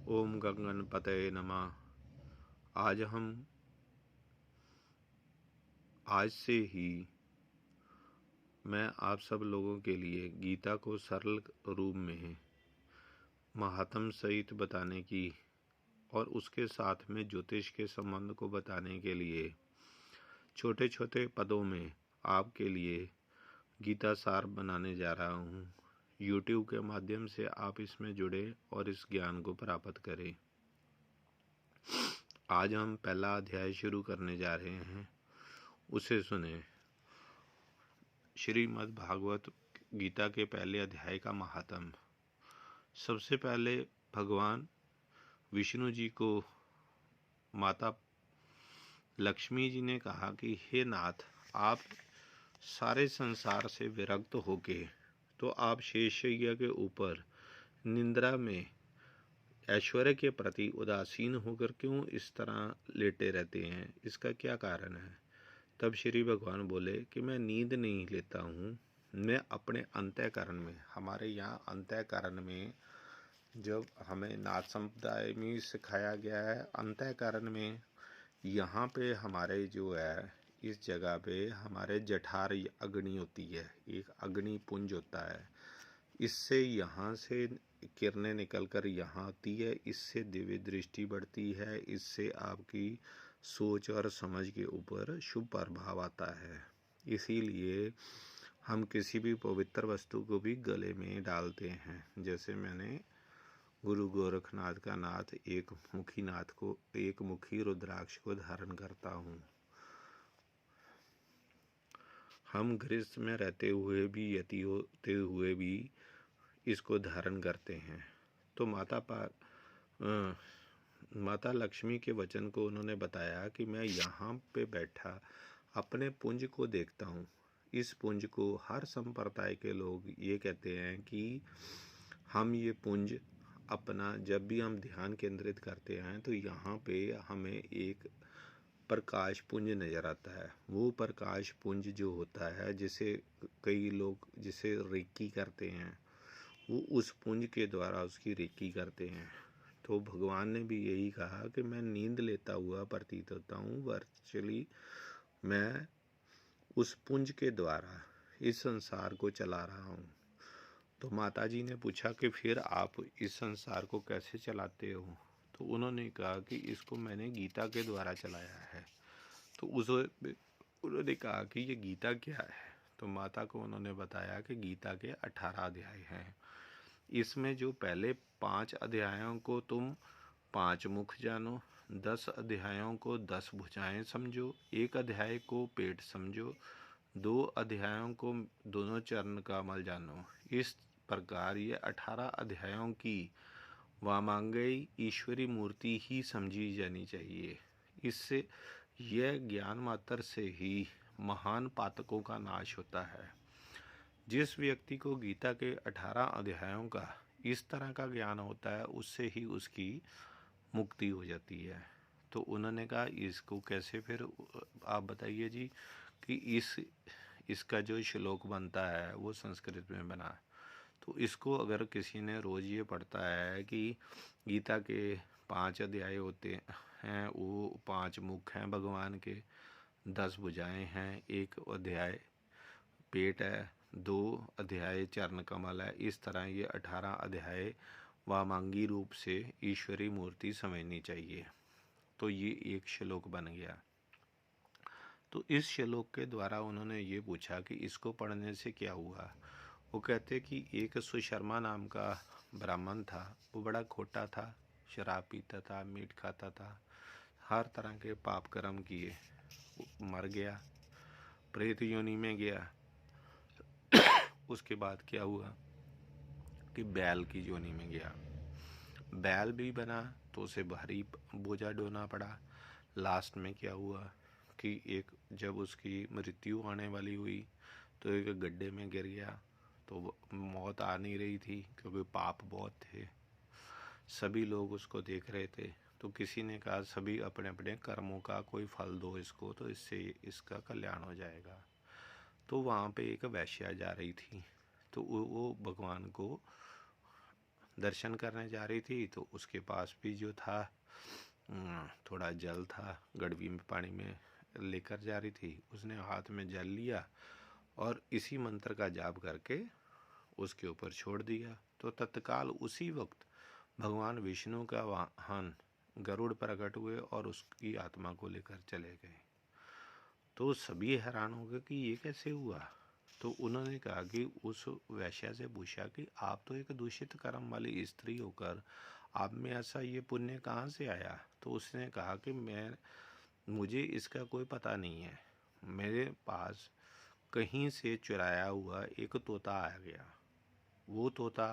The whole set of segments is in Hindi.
ओम गंगणपतये नमः। आज से ही मैं आप सब लोगों के लिए गीता को सरल रूप में महात्म सहित बताने की और उसके साथ में ज्योतिष के संबंध को बताने के लिए छोटे छोटे पदों में आपके लिए गीता सार बनाने जा रहा हूँ। YouTube के माध्यम से आप इसमें जुड़े और इस ज्ञान को प्राप्त करें। आज हम पहला अध्याय शुरू करने जा रहे हैं, उसे सुने। श्रीमद् भागवत गीता के पहले अध्याय का महात्म। सबसे पहले भगवान विष्णु जी को माता लक्ष्मी जी ने कहा कि हे नाथ, आप सारे संसार से विरक्त होके तो आप शेषय्या के ऊपर निंद्रा में ऐश्वर्य के प्रति उदासीन होकर क्यों इस तरह लेटे रहते हैं? इसका क्या कारण है? तब श्री भगवान बोले कि मैं नींद नहीं लेता हूँ, मैं अपने अंतःकरण में, हमारे यहाँ अंतःकरण में, जब हमें नाथ संप्रदाय में सिखाया गया है अंतःकरण में, यहाँ पे हमारे जो है इस जगह पे हमारे जठार अग्नि होती है, एक अग्नि पुंज होता है। इससे यहाँ से किरणें निकलकर यहाँ आती है, इससे दिव्य दृष्टि बढ़ती है, इससे आपकी सोच और समझ के ऊपर शुभ प्रभाव आता है। इसीलिए हम किसी भी पवित्र वस्तु को भी गले में डालते हैं। जैसे मैंने गुरु गोरखनाथ का नाथ एक मुखी रुद्राक्ष को धारण करता हूँ। हम गृहस्थ में रहते हुए भी, यति होते हुए भी इसको धारण करते हैं। तो माता लक्ष्मी के वचन को उन्होंने बताया कि मैं यहाँ पे बैठा अपने पुंज को देखता हूँ। इस पुंज को हर संप्रदाय के लोग ये कहते हैं कि हम ये पुंज अपना जब भी हम ध्यान केंद्रित करते हैं तो यहाँ पे हमें एक प्रकाश पुंज नज़र आता है। वो प्रकाश पुंज जो होता है, जिसे कई लोग जिसे रेकी करते हैं, वो उस पुंज के द्वारा उसकी रेकी करते हैं। तो भगवान ने भी यही कहा कि मैं नींद लेता हुआ प्रतीत होता हूँ, वर्चुअली मैं उस पुंज के द्वारा इस संसार को चला रहा हूँ। तो माता जी ने पूछा कि फिर आप इस संसार को कैसे चलाते हो? तो उन्होंने कहा कि इसको मैंने गीता के द्वारा चलाया है। तो उन्होंने कहा कि ये गीता क्या है? तो माता को उन्होंने बताया कि गीता के 18 अध्याय हैं। इसमें जो पहले 5 अध्यायों को तुम 5 मुख जानो, 10 अध्यायों को 10 भुजाएं समझो, 1 अध्याय को पेट समझो, 2 अध्यायों को दोनों चरण कमल जानो। इस प्रकार ये 18 अध्यायों की वामांगई ईश्वरी मूर्ति ही समझी जानी चाहिए। इससे यह ज्ञान मात्र से ही महान पातकों का नाश होता है। जिस व्यक्ति को गीता के 18 अध्यायों का इस तरह का ज्ञान होता है, उससे ही उसकी मुक्ति हो जाती है। तो उन्होंने कहा इसको कैसे, फिर आप बताइए जी कि इसका जो श्लोक बनता है वो संस्कृत में बना है। तो इसको अगर किसी ने रोज़ ये पढ़ता है कि गीता के 5 अध्याय होते हैं, वो 5 मुख हैं भगवान के, 10 भुजाएं हैं, 1 अध्याय पेट है, 2 अध्याय चरण कमल है, इस तरह ये 18 अध्याय वामांगी रूप से ईश्वरी मूर्ति समझनी चाहिए। तो ये एक श्लोक बन गया। तो इस श्लोक के द्वारा उन्होंने ये पूछा कि इसको पढ़ने से क्या हुआ। वो कहते कि एक सुशर्मा नाम का ब्राह्मण था, वो बड़ा खोटा था, शराब पीता था, मीट खाता था, हर तरह के पाप कर्म किए, मर गया, प्रेत योनि में गया। उसके बाद क्या हुआ कि बैल की योनि में गया, बैल भी बना तो उसे भारी बोझा ढोना पड़ा। लास्ट में क्या हुआ कि जब उसकी मृत्यु आने वाली हुई तो एक गड्ढे में गिर गया। तो मौत आ नहीं रही थी क्योंकि पाप बहुत थे, सभी लोग उसको देख रहे थे। तो किसी ने कहा सभी अपने अपने कर्मों का कोई फल दो इसको, तो इससे इसका कल्याण हो जाएगा। तो वहाँ पे एक वैश्या जा रही थी, तो वो भगवान को दर्शन करने जा रही थी, तो उसके पास भी जो था थोड़ा जल था, गड़वी में पानी में लेकर जा रही थी। उसने हाथ में जल लिया और इसी मंत्र का जाप करके उसके ऊपर छोड़ दिया। तो तत्काल उसी वक्त भगवान विष्णु का वाहन गरुड़ प्रकट हुए और उसकी आत्मा को लेकर चले गए। तो सभी हैरान हो गए कि ये कैसे हुआ। तो उन्होंने कहा कि उस वैश्या से पूछा कि आप तो एक दूषित कर्म वाली स्त्री होकर आप में ऐसा ये पुण्य कहाँ से आया। तो उसने कहा कि मुझे इसका कोई पता नहीं है, मेरे पास कहीं से चुराया हुआ एक तोता आ गया। वो तोता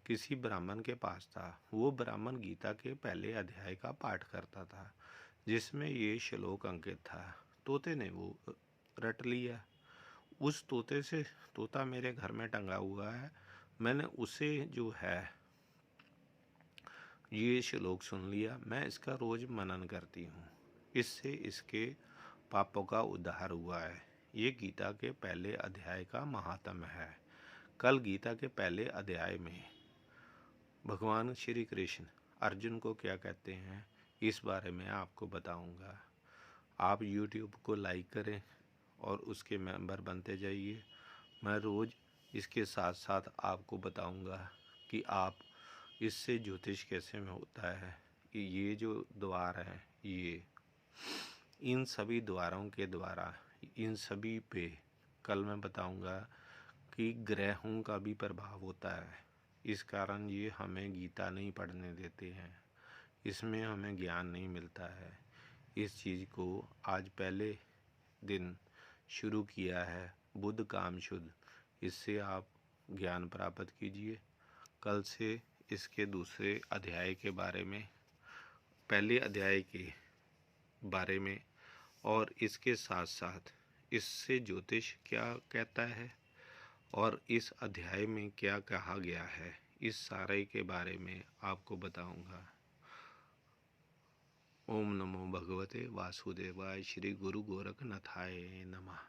किसी ब्राह्मण के पास था। वो ब्राह्मण गीता के पहले अध्याय का पाठ करता था जिसमें ये श्लोक अंकित था। तोते ने वो रट लिया। उस तोते से तोता मेरे घर में टंगा हुआ है, मैंने उसे जो है ये श्लोक सुन लिया। मैं इसका रोज मनन करती हूँ, इससे इसके पापों का उद्धार हुआ है। ये गीता के पहले अध्याय का महात्म्य है। कल गीता के पहले अध्याय में भगवान श्री कृष्ण अर्जुन को क्या कहते हैं इस बारे में आपको बताऊंगा। आप YouTube को लाइक करें और उसके मेंबर बनते जाइए। मैं रोज़ इसके साथ साथ आपको बताऊंगा कि आप इससे ज्योतिष कैसे में होता है। ये जो द्वार हैं, ये इन सभी द्वारों के द्वारा इन सभी पे कल मैं बताऊंगा कि ग्रहों का भी प्रभाव होता है। इस कारण ये हमें गीता नहीं पढ़ने देते हैं, इसमें हमें ज्ञान नहीं मिलता है। इस चीज़ को आज पहले दिन शुरू किया है, बुद्ध काम शुद्ध। इससे आप ज्ञान प्राप्त कीजिए। कल से इसके दूसरे अध्याय के बारे में, पहले अध्याय के बारे में और इसके साथ साथ इससे ज्योतिष क्या कहता है और इस अध्याय में क्या कहा गया है, इस सारे के बारे में आपको बताऊंगा। ओम नमो भगवते वासुदेवाय। श्री गुरु गोरखनाथाय नमः।